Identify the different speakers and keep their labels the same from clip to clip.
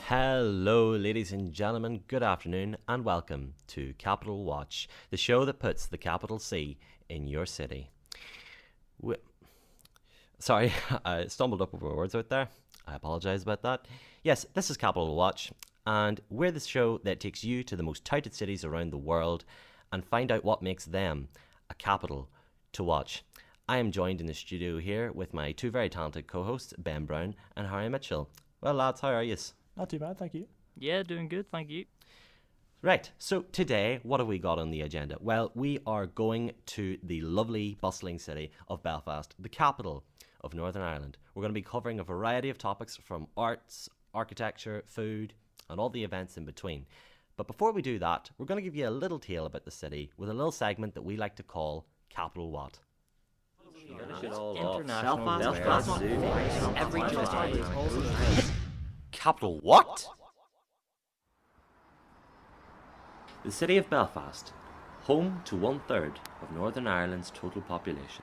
Speaker 1: Hello, ladies and gentlemen, good afternoon, and welcome to Capital Watch, the show that puts the capital C in your city. Sorry, I stumbled up over words out there. I apologise about that. Yes, this is Capital Watch, and we're the show that takes you to the most touted cities around the world and find out what makes them a capital to watch. I am joined in the studio here with my two very talented co-hosts, Ben Brown and Harry Mitchell. Well, lads, how are yous?
Speaker 2: Not too bad, thank you.
Speaker 3: Yeah, doing good, thank you.
Speaker 1: Right, so today, what have we got on the agenda? Well, we are going to the lovely, bustling city of Belfast, the capital of Northern Ireland. We're going to be covering a variety of topics from arts, architecture, food, and all the events in between. But before we do that, we're going to give you a little tale about the city with a little segment that we like to call Capital What?
Speaker 3: Every July.
Speaker 1: Capital what? The city of Belfast, home to 1/3 of Northern Ireland's total population,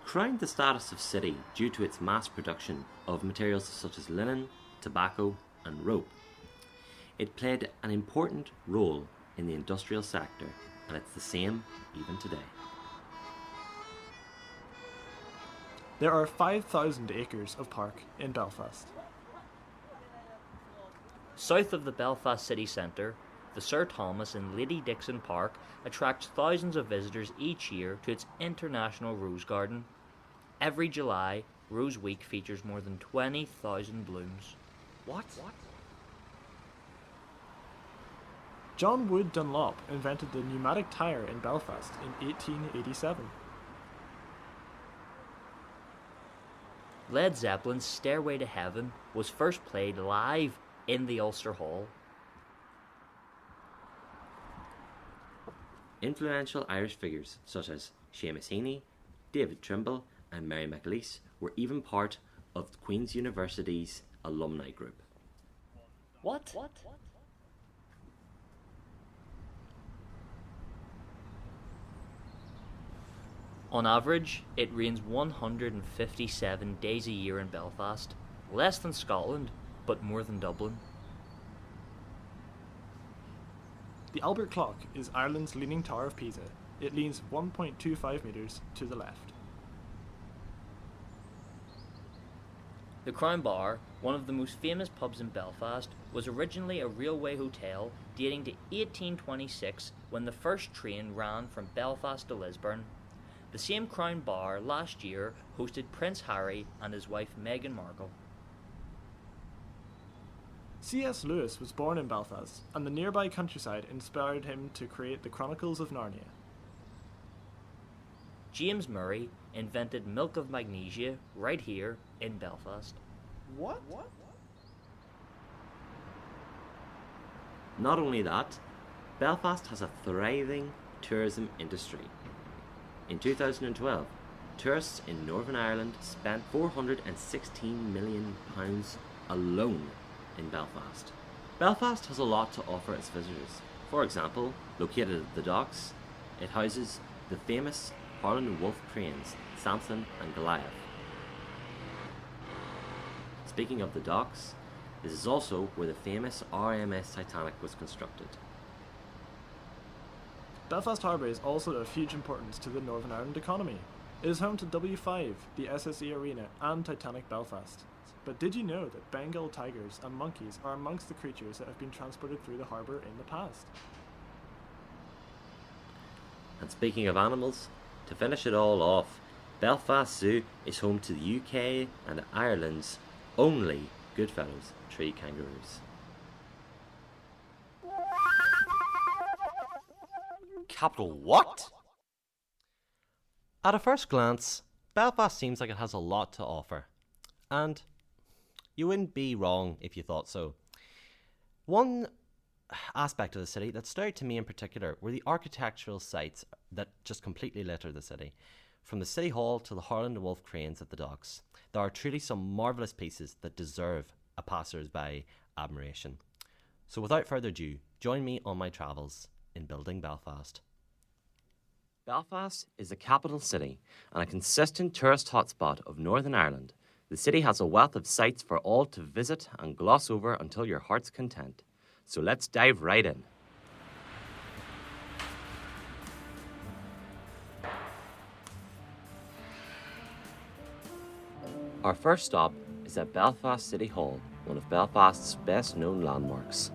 Speaker 1: crowned the status of city due to its mass production of materials such as linen, tobacco and rope. It played an important role in the industrial sector, and it's the same even today.
Speaker 2: There are 5,000 acres of park in Belfast.
Speaker 3: South of the Belfast city centre, the Sir Thomas and Lady Dixon Park attracts thousands of visitors each year to its international rose garden. Every July, Rose Week features more than 20,000 blooms.
Speaker 1: What?
Speaker 2: John Wood Dunlop invented the pneumatic tyre in Belfast in 1887.
Speaker 3: Led Zeppelin's Stairway to Heaven was first played live in the Ulster Hall.
Speaker 1: Influential Irish figures such as Seamus Heaney, David Trimble and Mary McAleese were even part of Queen's University's alumni group.
Speaker 3: What? On average, it rains 157 days a year in Belfast, less than Scotland, but more than Dublin.
Speaker 2: The Albert Clock is Ireland's leaning tower of Pisa. It leans 1.25 metres to the left.
Speaker 3: The Crown Bar, one of the most famous pubs in Belfast, was originally a railway hotel dating to 1826 when the first train ran from Belfast to Lisburn. The same Crown Bar last year hosted Prince Harry and his wife Meghan Markle.
Speaker 2: C.S. Lewis was born in Belfast, and the nearby countryside inspired him to create the Chronicles of Narnia.
Speaker 3: James Murray invented milk of magnesia right here in Belfast.
Speaker 2: What?
Speaker 1: Not only that, Belfast has a thriving tourism industry. In 2012, tourists in Northern Ireland spent £416 million alone in Belfast. Belfast has a lot to offer its visitors. For example, located at the docks, it houses the famous Harland and Wolff cranes, Samson and Goliath. Speaking of the docks, this is also where the famous RMS Titanic was constructed.
Speaker 2: Belfast Harbour is also of huge importance to the Northern Ireland economy. It is home to W5, the SSE Arena, and Titanic Belfast. But did you know that Bengal tigers and monkeys are amongst the creatures that have been transported through the harbour in the past?
Speaker 1: And speaking of animals, to finish it all off, Belfast Zoo is home to the UK and Ireland's only Goodfellows tree kangaroos. Capital what? At a first glance, Belfast seems like it has a lot to offer. And you wouldn't be wrong if you thought so. One aspect of the city that stood out to me in particular were the architectural sites that just completely litter the city. From the City Hall to the Harland and Wolff cranes at the docks, there are truly some marvellous pieces that deserve a passers-by admiration. So without further ado, join me on my travels in building Belfast. Belfast is the capital city and a consistent tourist hotspot of Northern Ireland. The city has a wealth of sights for all to visit and gloss over until your heart's content. So let's dive right in. Our first stop is at Belfast City Hall, one of Belfast's best known landmarks.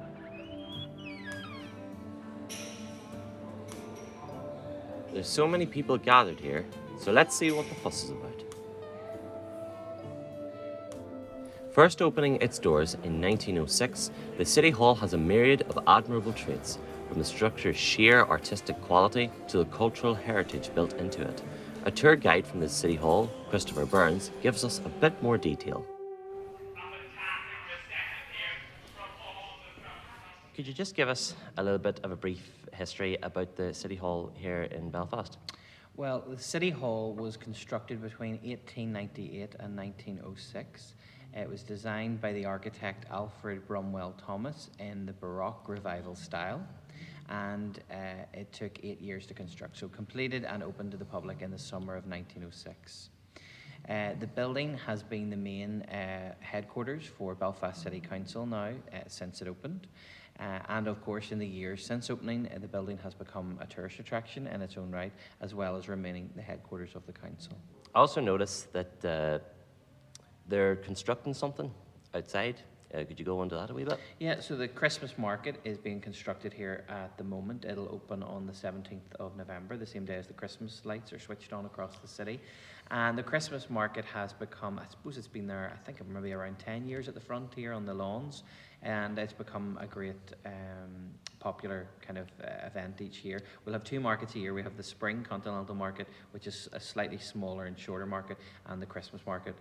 Speaker 1: There's so many people gathered here, so let's see what the fuss is about. First opening its doors in 1906, the City Hall has a myriad of admirable traits, from the structure's sheer artistic quality to the cultural heritage built into it. A tour guide from the City Hall, Christopher Burns, gives us a bit more detail. Could you just give us a little bit of a brief history about the City Hall here in Belfast?
Speaker 4: Well, the City Hall was constructed between 1898 and 1906. It was designed by the architect Alfred Bromwell Thomas in the Baroque Revival style, and it took 8 years to construct, so completed and opened to the public in the summer of 1906. The building has been the main headquarters for Belfast City Council now since it opened. And of course, in the years since opening, the building has become a tourist attraction in its own right, as well as remaining the headquarters of the council.
Speaker 1: I also noticed that they're constructing something outside. Could you go into that a wee bit?
Speaker 4: Yeah, so the Christmas market is being constructed here at the moment. It'll open on the 17th of November, the same day as the Christmas lights are switched on across the city. And the Christmas market has become, I suppose it's been there, I think maybe around 10 years at the front here on the lawns. And it's become a great popular kind of event each year. We'll have 2 markets a year. We have the Spring Continental Market, which is a slightly smaller and shorter market, and the Christmas market.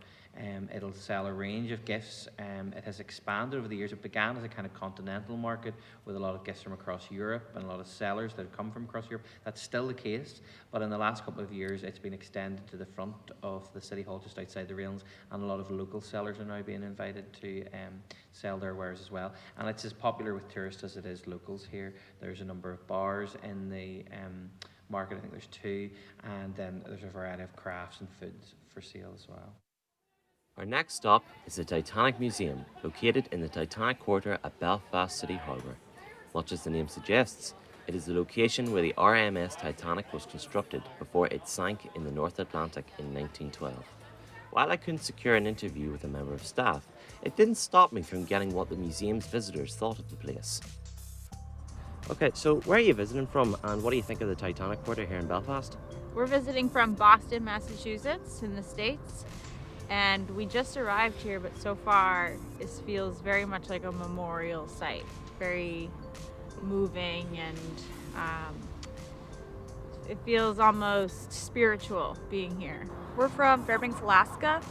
Speaker 4: It'll sell a range of gifts. It has expanded over the years. It began as a kind of continental market with a lot of gifts from across Europe and a lot of sellers that have come from across Europe. That's still the case, but in the last couple of years it's been extended to the front of the City Hall just outside the railings, and a lot of local sellers are now being invited to sell their wares as well. And it's as popular with tourists as it is locals here. There's a number of bars in the market. I think there's 2, and then there's a variety of crafts and foods for sale as well.
Speaker 1: Our next stop is the Titanic Museum, located in the Titanic Quarter at Belfast City Harbour. Much as the name suggests, it is the location where the RMS Titanic was constructed before it sank in the North Atlantic in 1912. While I couldn't secure an interview with a member of staff, it didn't stop me from getting what the museum's visitors thought of the place. Okay, so where are you visiting from, and what do you think of the Titanic Quarter here in Belfast?
Speaker 5: We're visiting from Boston, Massachusetts in the States, and we just arrived here, but so far it feels very much like a memorial site. Very moving, and it feels almost spiritual being here.
Speaker 6: We're from Fairbanks, Alaska,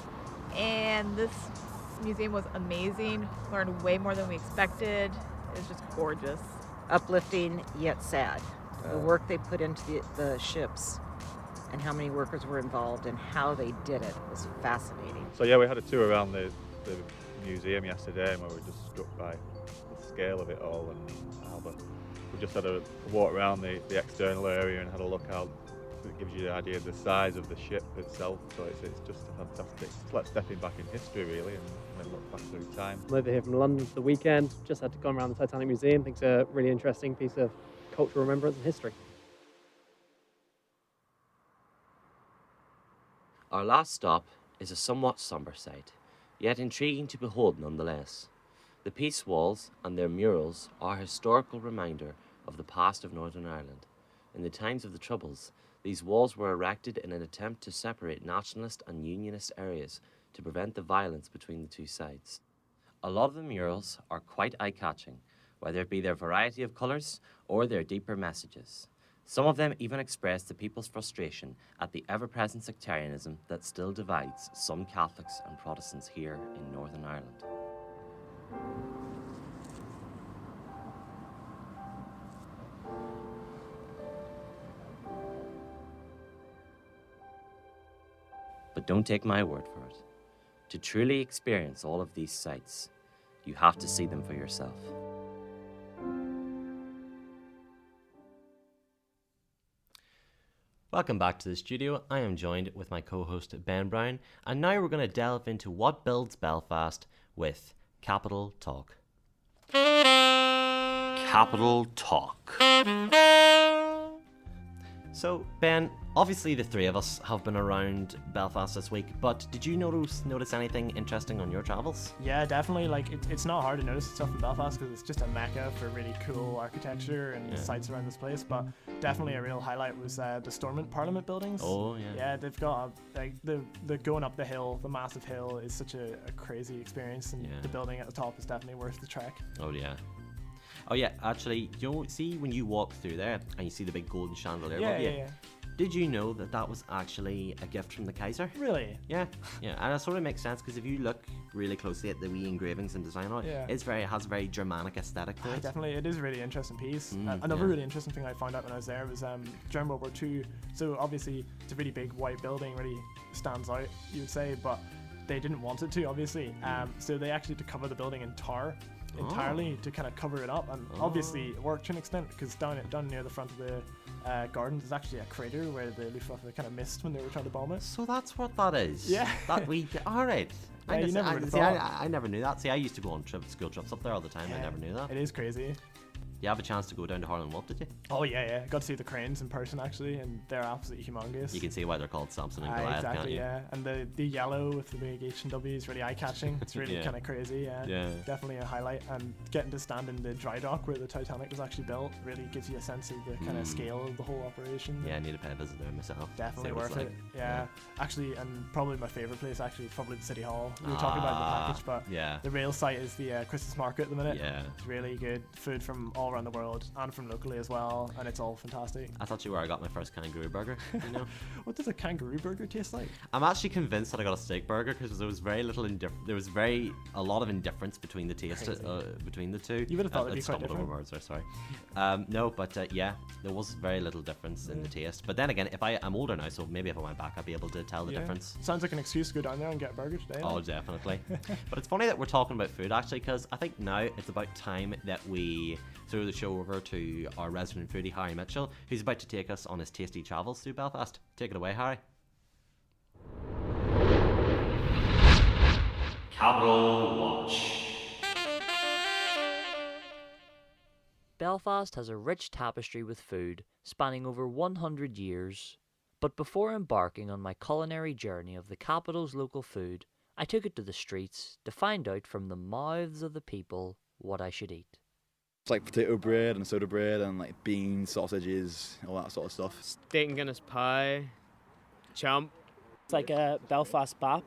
Speaker 6: and this museum was amazing. Learned way more than we expected. It was just gorgeous.
Speaker 7: Uplifting yet sad. The work they put into the ships and how many workers were involved and how they did it was fascinating.
Speaker 8: So yeah, we had a tour around the museum yesterday, and we were just struck by the scale of it all, and how we just had a walk around the external area and had a look out. It gives you the idea of the size of the ship itself, so it's just a fantastic, it's like stepping back in history really, and look back through time.
Speaker 9: I'm over here from London for the weekend, just had to go around the Titanic Museum. I think it's a really interesting piece of cultural remembrance and history.
Speaker 1: Our last stop is a somewhat sombre sight, yet intriguing to behold nonetheless. The Peace Walls and their murals are a historical reminder of the past of Northern Ireland. In the times of the Troubles, these walls were erected in an attempt to separate nationalist and unionist areas to prevent the violence between the two sides. A lot of the murals are quite eye-catching, whether it be their variety of colours or their deeper messages. Some of them even express the people's frustration at the ever-present sectarianism that still divides some Catholics and Protestants here in Northern Ireland. But don't take my word for it. To truly experience all of these sights, you have to see them for yourself. Welcome back to the studio. I am joined with my co-host Ben Brown, and now we're going to delve into what builds Belfast with Capital Talk. Capital Talk. So, Ben, obviously the three of us have been around Belfast this week, but did you notice anything interesting on your travels?
Speaker 2: Yeah, definitely. Like, it's not hard to notice stuff in Belfast because it's just a mecca for really cool architecture and sites around this place. But definitely a real highlight was the Stormont Parliament buildings.
Speaker 1: Oh, yeah.
Speaker 2: Yeah, they've got the going up the hill, the massive hill, is such a crazy experience, and the building at the top is definitely worth the trek.
Speaker 1: Oh, yeah. Oh yeah, actually, see when you walk through there and you see the big golden chandelier above you?
Speaker 2: Yeah.
Speaker 1: Did you know that was actually a gift from the Kaiser?
Speaker 2: Really?
Speaker 1: Yeah, and it sort of makes sense because if you look really closely at the wee engravings and design on it, it has a very Germanic aesthetic to it.
Speaker 2: Definitely, it is a really interesting piece. Another really interesting thing I found out when I was there was during World War II. So obviously, it's a really big white building, really stands out, you would say, but they didn't want it to, obviously. So they actually had to cover the building in tar entirely to kind of cover it up, and obviously it worked to an extent because down near the front of the gardens is actually a crater where the Luftwaffe kind of missed when they were trying to bomb it.
Speaker 1: So that's what that is.
Speaker 2: Yeah.
Speaker 1: That we all right.
Speaker 2: Yeah,
Speaker 1: I never knew that. See, I used to go on school trips up there all the time. I never knew that.
Speaker 2: It is crazy.
Speaker 1: You have a chance to go down to Harlan Wolff, did you?
Speaker 2: Oh yeah. Got to see the cranes in person actually, and they're absolutely humongous.
Speaker 1: You can see why they're called Samson and Goliath,
Speaker 2: exactly,
Speaker 1: can't you?
Speaker 2: Yeah. And the yellow with the big H&W is really eye-catching. It's really kind of crazy. Yeah. Definitely a highlight. And getting to stand in the dry dock where the Titanic was actually built really gives you a sense of the kind of scale of the whole operation.
Speaker 1: Yeah, I need to pay a visit there myself.
Speaker 2: Definitely worth it. Yeah. Actually, and probably my favorite place actually is probably the City Hall. We were talking about the package, but the real site is the Christmas market at the minute.
Speaker 1: Yeah.
Speaker 2: It's really good food from all around the world and from locally as well, and it's all fantastic.
Speaker 1: That's actually where I got my first kangaroo burger. You know,
Speaker 2: what does a kangaroo burger taste like?
Speaker 1: I'm actually convinced that I got a steak burger because there was very little a lot of indifference between the taste between the two.
Speaker 2: You would have thought it'd be quite different.
Speaker 1: Words there, sorry. No, but there was very little difference in the taste. But then again, I'm older now, so maybe if I went back, I'd be able to tell the difference.
Speaker 2: Sounds like an excuse to go down there and get a burger today.
Speaker 1: Oh, definitely. But it's funny that we're talking about food actually, because I think now it's about time that we throw the show over to our resident foodie, Harry Mitchell, who's about to take us on his tasty travels through Belfast. Take it away, Harry. Capital Watch.
Speaker 3: Belfast has a rich tapestry with food spanning over 100 years. But before embarking on my culinary journey of the capital's local food, I took it to the streets to find out from the mouths of the people what I should eat.
Speaker 10: It's like potato bread and soda bread and like beans, sausages, all that sort of stuff.
Speaker 9: Steak and Guinness pie, champ.
Speaker 11: It's like a Belfast bap.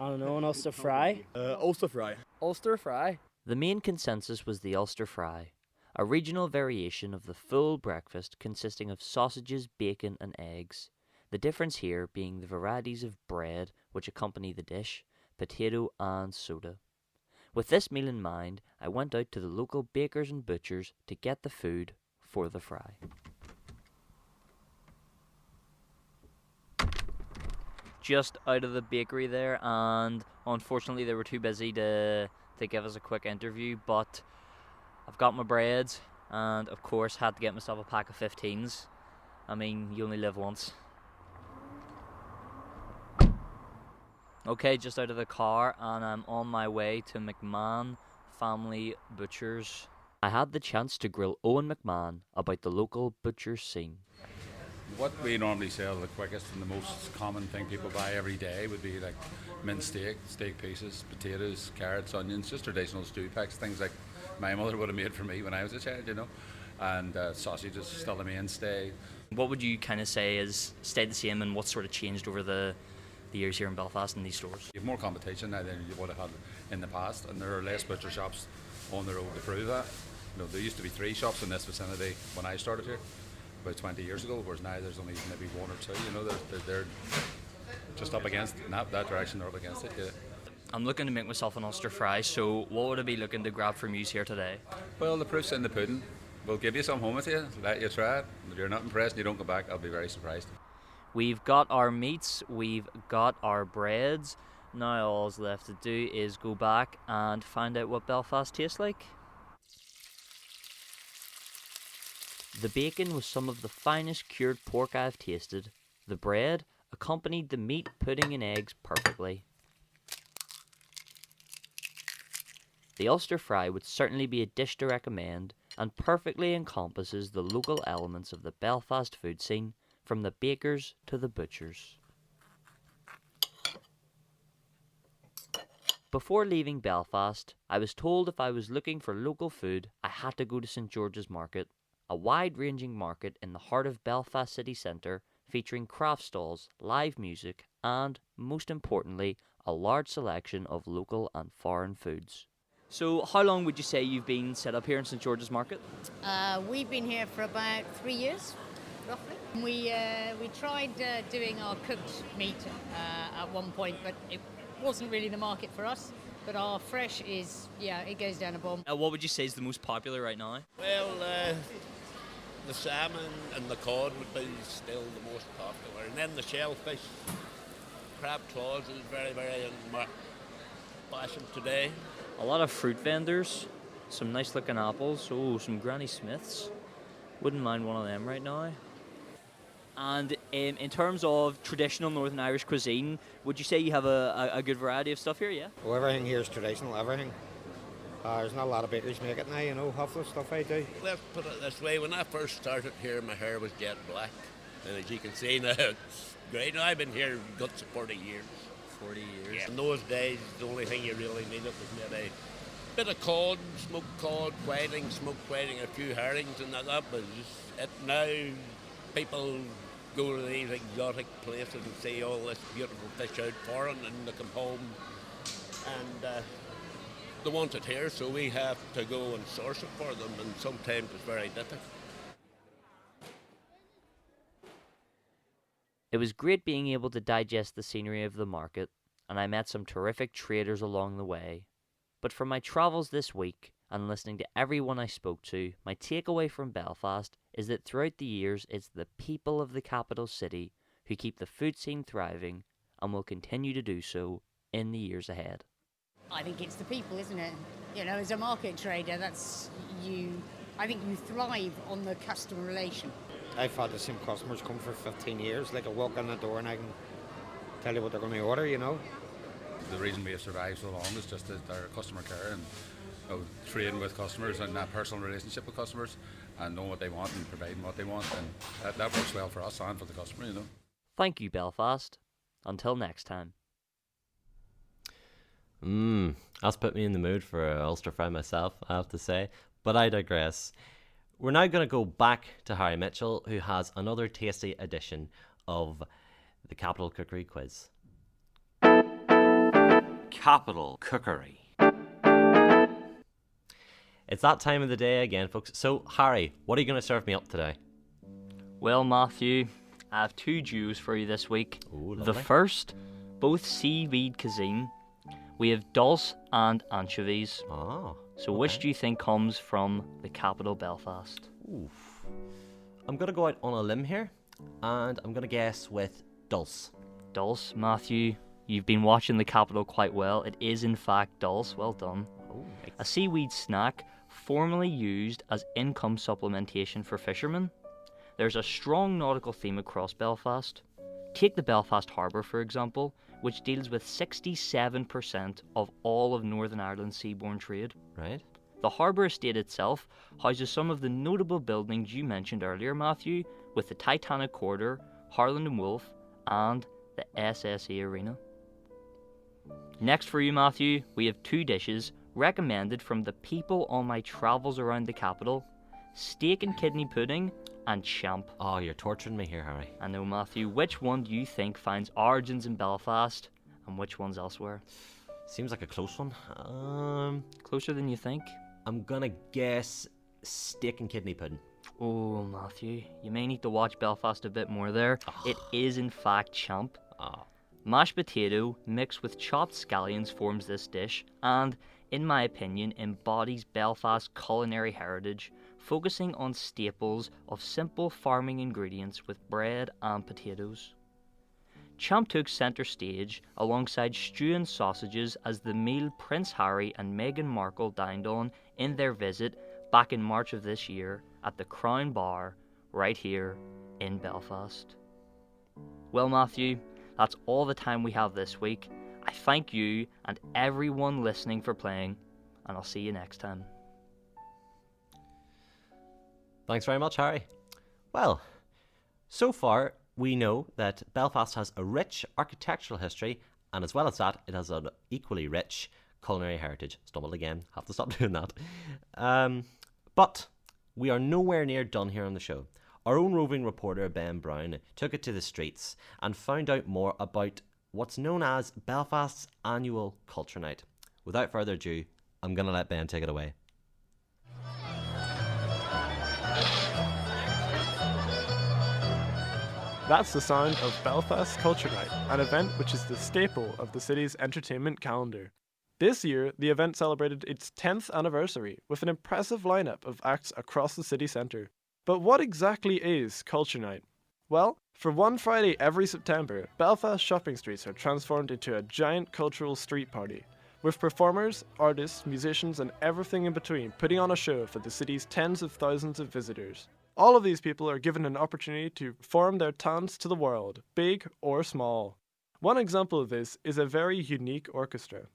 Speaker 11: I don't know, an Ulster fry.
Speaker 10: Ulster fry.
Speaker 11: Ulster fry.
Speaker 3: The main consensus was the Ulster fry, a regional variation of the full breakfast consisting of sausages, bacon and eggs. The difference here being the varieties of bread which accompany the dish, potato and soda. With this meal in mind, I went out to the local bakers and butchers to get the food for the fry. Just out of the bakery there, and unfortunately they were too busy to give us a quick interview, but I've got my breads and of course had to get myself a pack of 15s. I mean, you only live once. Okay, just out of the car and I'm on my way to McMahon Family Butchers. I had the chance to grill Owen McMahon about the local butcher scene.
Speaker 12: What we normally sell the quickest and the most common thing people buy every day would be like minced steak pieces, potatoes, carrots, onions, just traditional stew packs, things like my mother would have made for me when I was a child, you know. And sausage is still the mainstay.
Speaker 3: What would you kind of say has stayed the same and what sort of changed over the years here in Belfast in these stores?
Speaker 12: You have more competition now than you would have had in the past, and there are less butcher shops on the road to prove that. You know, there used to be 3 shops in this vicinity when I started here about 20 years ago, whereas now there's only maybe 1 or 2. You know, they're just up against that direction. They're up against it. Yeah.
Speaker 3: I'm looking to make myself an Ulster fry, so what would I be looking to grab from you here today?
Speaker 12: Well, the proof's in the pudding. We'll give you some home with you, let you try it. If you're not impressed and you don't come back, I'll be very surprised.
Speaker 3: We've got our meats, we've got our breads. Now all's left to do is go back and find out what Belfast tastes like. The bacon was some of the finest cured pork I've tasted. The bread accompanied the meat, pudding and eggs perfectly. The Ulster fry would certainly be a dish to recommend and perfectly encompasses the local elements of the Belfast food scene, from the bakers to the butchers. Before leaving Belfast, I was told if I was looking for local food, I had to go to St George's Market, a wide-ranging market in the heart of Belfast city centre, featuring craft stalls, live music, and, most importantly, a large selection of local and foreign foods. So, how long would you say you've been set up here in St George's Market?
Speaker 13: We've been here for about 3 years, roughly. We tried doing our cooked meat at one point, but it wasn't really the market for us. But our fresh is, it goes down a bomb.
Speaker 3: What would you say is the most popular right now?
Speaker 14: Well, the salmon and the cod would be still the most popular. And then the shellfish, crab claws is very, very in fashion today.
Speaker 3: A lot of fruit vendors, some nice looking apples, some Granny Smiths. Wouldn't mind one of them right now. And in terms of traditional Northern Irish cuisine, would you say you have a good variety of stuff here, yeah?
Speaker 15: Well, everything here is traditional, everything. There's not a lot of bakeries make it now, half the stuff I do.
Speaker 14: Let's put it this way, when I first started here, my hair was jet black. And as you can see now, it's great. Now, I've been here guts of 40 years.
Speaker 3: 40 years.
Speaker 14: Yeah. In those days, the only thing you really needed was maybe a bit of cod, smoked cod, whiting, smoked whiting, a few herrings, and that was it. Now, people go to these exotic places and see all this beautiful fish out foreign, and they come home and they want it here, so we have to go and source it for them, and sometimes it's very difficult.
Speaker 3: It was great being able to digest the scenery of the market, and I met some terrific traders along the way. But from my travels this week, and listening to everyone I spoke to, my takeaway from Belfast is that throughout the years it's the people of the capital city who keep the food scene thriving and will continue to do so in the years ahead.
Speaker 13: I think it's the people, isn't it? As a market trader, that's you. I think you thrive on the customer relation.
Speaker 15: I've had the same customers come for 15 years. Like I walk in the door and I can tell you what they're going to order,
Speaker 12: The reason we have survived so long is just our customer care and trading with customers and that personal relationship with customers and knowing what they want and providing what they want, and that works well for us and for the customer,
Speaker 3: Thank you, Belfast. Until next time.
Speaker 1: That's put me in the mood for an Ulster fry myself, I have to say, but I digress. We're now going to go back to Harry Mitchell, who has another tasty edition of the Capital Cookery Quiz. Capital Cookery. It's that time of the day again, folks. So, Harry, what are you going to serve me up today?
Speaker 3: Well, Matthew, I have two duos for you this week.
Speaker 1: Ooh,
Speaker 3: the first, both seaweed cuisine. We have dulse and anchovies.
Speaker 1: Oh.
Speaker 3: So which do you think comes from the capital Belfast?
Speaker 1: Oof. I'm going to go out on a limb here, and I'm going to guess with dulse.
Speaker 3: Dulse, Matthew. You've been watching the capital quite well. It is in fact dulse. Well done.
Speaker 1: Oh, nice.
Speaker 3: A seaweed snack formerly used as income supplementation for fishermen. There's a strong nautical theme across Belfast. Take the Belfast Harbour, for example, which deals with 67% of all of Northern Ireland's seaborne trade.
Speaker 1: Right.
Speaker 3: The harbour estate itself houses some of the notable buildings you mentioned earlier, Matthew, with the Titanic Quarter, Harland and Wolff, and the SSE Arena. Next for you, Matthew, we have two dishes recommended from the people on my travels around the capital: steak and kidney pudding and champ.
Speaker 1: Oh, you're torturing me here, Harry.
Speaker 3: I know, Matthew. Which one do you think finds origins in Belfast and which one's elsewhere?
Speaker 1: Seems like a close one.
Speaker 3: Closer than you think?
Speaker 1: I'm gonna guess steak and kidney pudding.
Speaker 3: Oh, Matthew, you may need to watch Belfast a bit more there. It is in fact champ. Mashed potato mixed with chopped scallions forms this dish and, in my opinion, embodies Belfast's culinary heritage, focusing on staples of simple farming ingredients with bread and potatoes. Champ took centre stage alongside stew and sausages as the meal Prince Harry and Meghan Markle dined on in their visit back in March of this year at the Crown Bar right here in Belfast. Well, Matthew, that's all the time we have this week. I thank you and everyone listening for playing, and I'll see you next time.
Speaker 1: Thanks very much, Harry. Well, so far we know that Belfast has a rich architectural history, and as well as that, it has an equally rich culinary heritage. Stumbled again, have to stop doing that. But we are nowhere near done here on the show. Our own roving reporter Ben Brown took it to the streets and found out more about what's known as Belfast's annual Culture Night. Without further ado, I'm going to let Ben take it away.
Speaker 2: That's the sound of Belfast Culture Night, an event which is the staple of the city's entertainment calendar. This year, the event celebrated its 10th anniversary with an impressive lineup of acts across the city centre. But what exactly is Culture Night? Well, for one Friday every September, Belfast shopping streets are transformed into a giant cultural street party, with performers, artists, musicians and everything in between putting on a show for the city's tens of thousands of visitors. All of these people are given an opportunity to perform their talents to the world, big or small. One example of this is a very unique orchestra.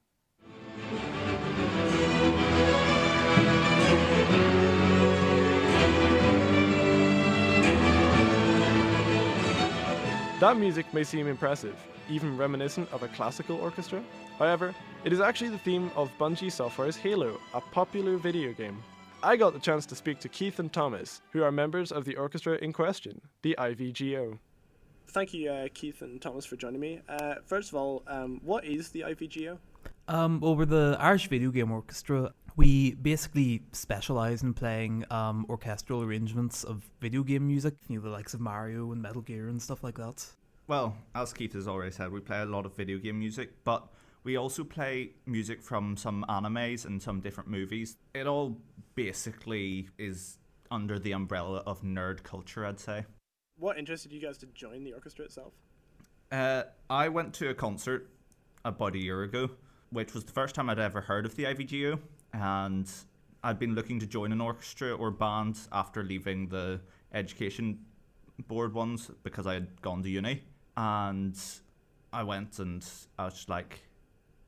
Speaker 2: That music may seem impressive, even reminiscent of a classical orchestra. However, it is actually the theme of Bungie Software's Halo, a popular video game. I got the chance to speak to Keith and Thomas, who are members of the orchestra in question, the IVGO. Thank you, Keith and Thomas, for joining me. First of all, what is the IVGO?
Speaker 16: Well, we're the Irish Video Game Orchestra. We basically specialise in playing orchestral arrangements of video game music, the likes of Mario and Metal Gear and stuff like that.
Speaker 17: Well, as Keith has already said, we play a lot of video game music, but we also play music from some animes and some different movies. It all basically is under the umbrella of nerd culture, I'd say.
Speaker 2: What interested you guys to join the orchestra itself?
Speaker 17: I went to a concert about a year ago, which was the first time I'd ever heard of the IVGO, and I'd been looking to join an orchestra or band after leaving the education board ones because I had gone to uni, and I went and I was just like,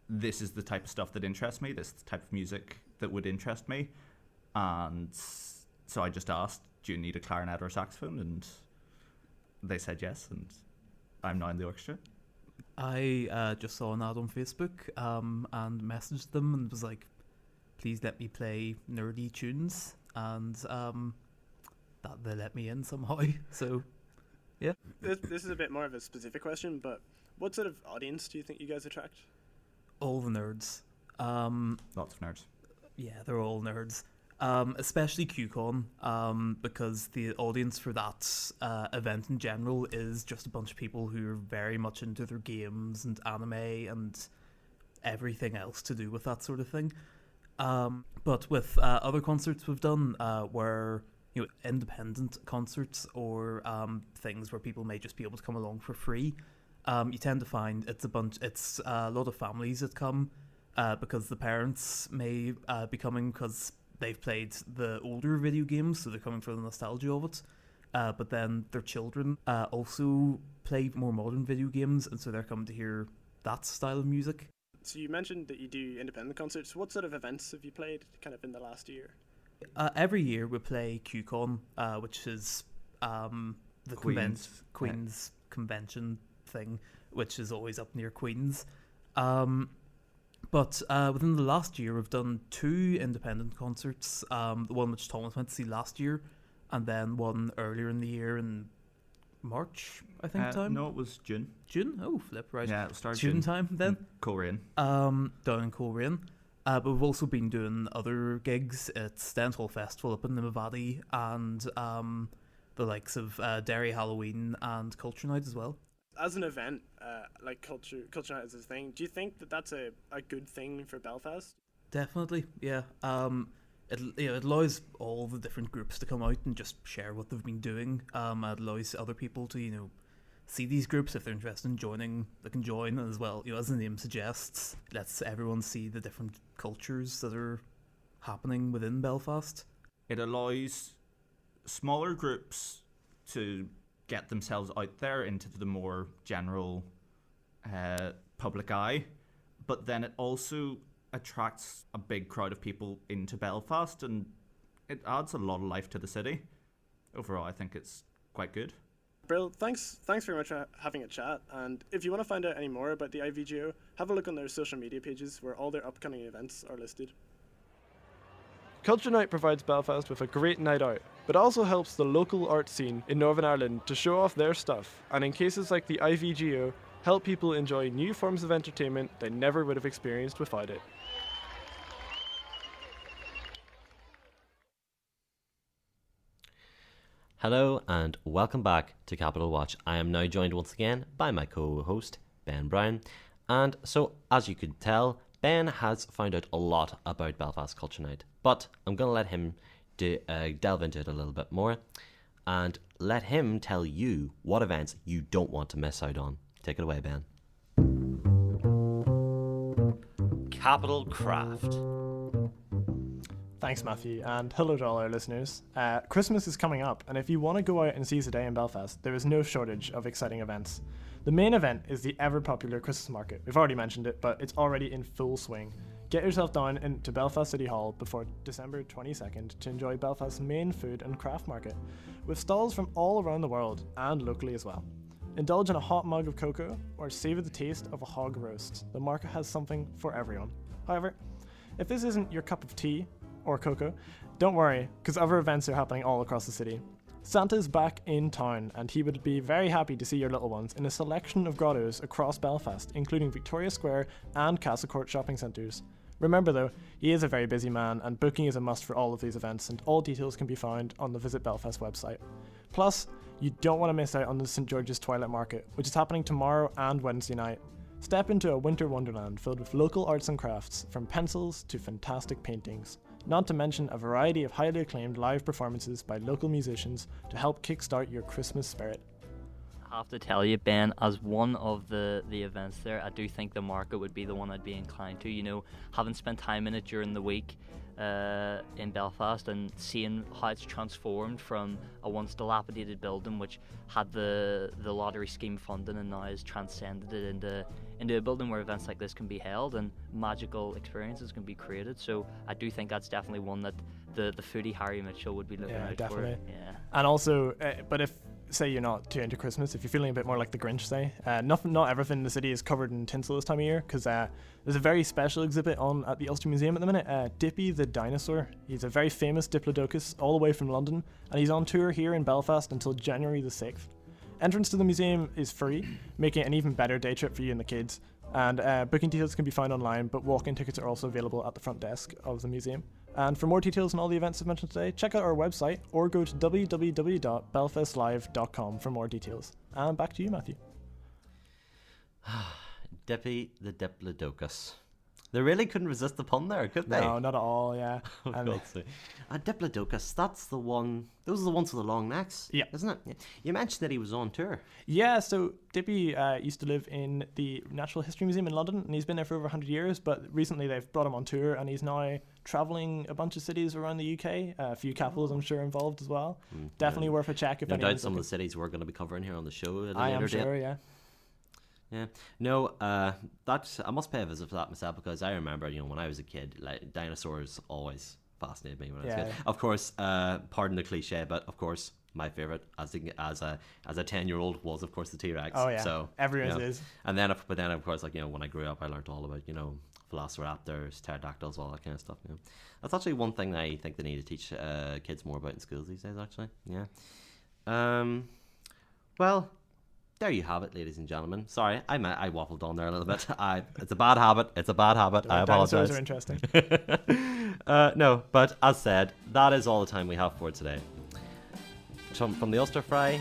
Speaker 17: this is the type of stuff that interests me, this is the type of music that would interest me, and so I just asked, do you need a clarinet or saxophone? And they said yes, and I'm now in the orchestra.
Speaker 16: I just saw an ad on Facebook and messaged them and was like, please let me play nerdy tunes, and that they let me in somehow. So, yeah.
Speaker 2: This is a bit more of a specific question, but what sort of audience do you think you guys attract?
Speaker 16: All the nerds.
Speaker 17: Lots of nerds.
Speaker 16: Yeah, they're all nerds. Especially QCon, because the audience for that event in general is just a bunch of people who are very much into their games and anime and everything else to do with that sort of thing. But with other concerts we've done, where independent concerts or things where people may just be able to come along for free, you tend to find it's a lot of families that come because the parents may be coming because they've played the older video games, so they're coming for the nostalgia of it. But then their children also play more modern video games, and so they're coming to hear that style of music.
Speaker 2: So you mentioned that you do independent concerts. What sort of events have you played kind of in the last year?
Speaker 16: Every year we play QCon, which is the Queen's convention thing, which is always up near Queen's. But within the last year, we've done 2 independent concerts. The one which Thomas went to see last year, and then one earlier in the year in March, I think. Time?
Speaker 17: No, it was June.
Speaker 16: June? Oh, flip, right.
Speaker 17: Yeah, it started
Speaker 16: June time then.
Speaker 17: Coleraine.
Speaker 16: Down in Coleraine. But we've also been doing other gigs at Stenhall Festival up in Limavady, and the likes of Derry Halloween and Culture Night as well.
Speaker 2: As an event, like Culture Night is a thing, do you think that that's a good thing for Belfast?
Speaker 16: Definitely, yeah. It allows all the different groups to come out and just share what they've been doing. It allows other people to, see these groups if they're interested in joining. They can join as well. As the name suggests, lets everyone see the different cultures that are happening within Belfast.
Speaker 17: It allows smaller groups to get themselves out there into the more general public eye, but then it also attracts a big crowd of people into Belfast, and it adds a lot of life to the city. Overall, I think it's quite good.
Speaker 2: Brill, thanks very much for having a chat. And if you want to find out any more about the IVGO, have a look on their social media pages where all their upcoming events are listed. Culture Night provides Belfast with a great night out, but also helps the local art scene in Northern Ireland to show off their stuff, and in cases like the IVGO, help people enjoy new forms of entertainment they never would have experienced without it.
Speaker 1: Hello and welcome back to Capital Watch. I am now joined once again by my co-host, Ben Brown. And so, as you could tell, Ben has found out a lot about Belfast Culture Night. But I'm going to let him delve into it a little bit more and let him tell you what events you don't want to miss out on. Take it away, Ben. Capital Craft.
Speaker 2: Thanks, Matthew, and hello to all our listeners. Christmas is coming up, and if you want to go out and seize the day in Belfast, there is no shortage of exciting events. The main event is the ever-popular Christmas market. We've already mentioned it, but it's already in full swing. Get yourself down into Belfast City Hall before December 22nd to enjoy Belfast's main food and craft market, with stalls from all around the world, and locally as well. Indulge in a hot mug of cocoa, or savour the taste of a hog roast. The market has something for everyone. However, if this isn't your cup of tea, or cocoa, don't worry, because other events are happening all across the city. Santa's back in town, and he would be very happy to see your little ones in a selection of grottos across Belfast, including Victoria Square and Castlecourt shopping centres. Remember though, he is a very busy man, and booking is a must for all of these events, and all details can be found on the Visit Belfast website. Plus, you don't want to miss out on the St George's Twilight Market, which is happening tomorrow and Wednesday night. Step into a winter wonderland filled with local arts and crafts, from pencils to fantastic paintings. Not to mention a variety of highly acclaimed live performances by local musicians to help kickstart your Christmas spirit.
Speaker 3: I have to tell you, Ben, as one of the events there, I do think the market would be the one I'd be inclined to. You know, having spent time in it during the week in Belfast and seeing how it's transformed from a once dilapidated building which had the lottery scheme funding and now has transcended it into a building where events like this can be held and magical experiences can be created. So I do think that's definitely one that the foodie Harry Mitchell would be looking out
Speaker 2: definitely.
Speaker 3: for. Yeah.
Speaker 2: And also, but if say you're not too into Christmas, if you're feeling a bit more like the Grinch, say, not everything in the city is covered in tinsel this time of year, because there's a very special exhibit on at the Ulster Museum at the minute. Dippy the dinosaur. He's a very famous diplodocus all the way from London, and he's on tour here in Belfast until January the 6th. Entrance to the museum is free, making it an even better day trip for you and the kids. And booking details can be found online, but walk-in tickets are also available at the front desk of the museum. And for more details on all the events I've mentioned today, check out our website or go to www.belfastlive.com for more details. And back to you, Matthew.
Speaker 1: Dippy the Diplodocus. They really couldn't resist the pun there, could they?
Speaker 2: No, not at all, yeah.
Speaker 1: Diplodocus, that's the one. Those are the ones with the long necks,
Speaker 2: yeah,
Speaker 1: isn't it? Yeah. You mentioned that he was on tour.
Speaker 2: Yeah, so Dippy used to live in the Natural History Museum in London, and he's been there for over 100 years, but recently they've brought him on tour, and he's now travelling a bunch of cities around the UK, a few capitals I'm sure involved as well. Definitely worth a check if
Speaker 1: no
Speaker 2: anyone's
Speaker 1: doubt some of the cities we're going to be covering here on the show at a
Speaker 2: I
Speaker 1: later
Speaker 2: am sure,
Speaker 1: date.
Speaker 2: yeah.
Speaker 1: Yeah, no, that's I must pay a visit for that myself, because I remember, when I was a kid, like dinosaurs always fascinated me when I was a kid. Of course, pardon the cliche, but of course my favorite as a 10-year-old was of course the T-Rex.
Speaker 2: Oh yeah,
Speaker 1: so
Speaker 2: everyone's is.
Speaker 1: And then, but then of course, when I grew up, I learned all about velociraptors, pterodactyls, all that kind of stuff. That's actually one thing that I think they need to teach kids more about in schools these days. Actually, yeah. Well. There you have it, ladies and gentlemen. Sorry, I waffled on there a little bit. It's a bad habit. I apologize.
Speaker 2: Dinosaurs are interesting.
Speaker 1: No, but as said, that is all the time we have for today. From the Ulster Fry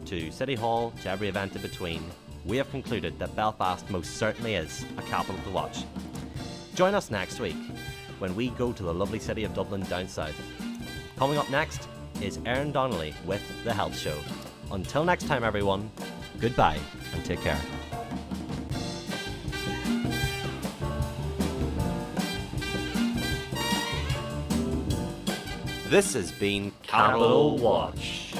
Speaker 1: to City Hall to every event in between, we have concluded that Belfast most certainly is a capital to watch. Join us next week when we go to the lovely city of Dublin down south. Coming up next is Erin Donnelly with The Health Show. Until next time, everyone, goodbye and take care. This has been Capital Watch.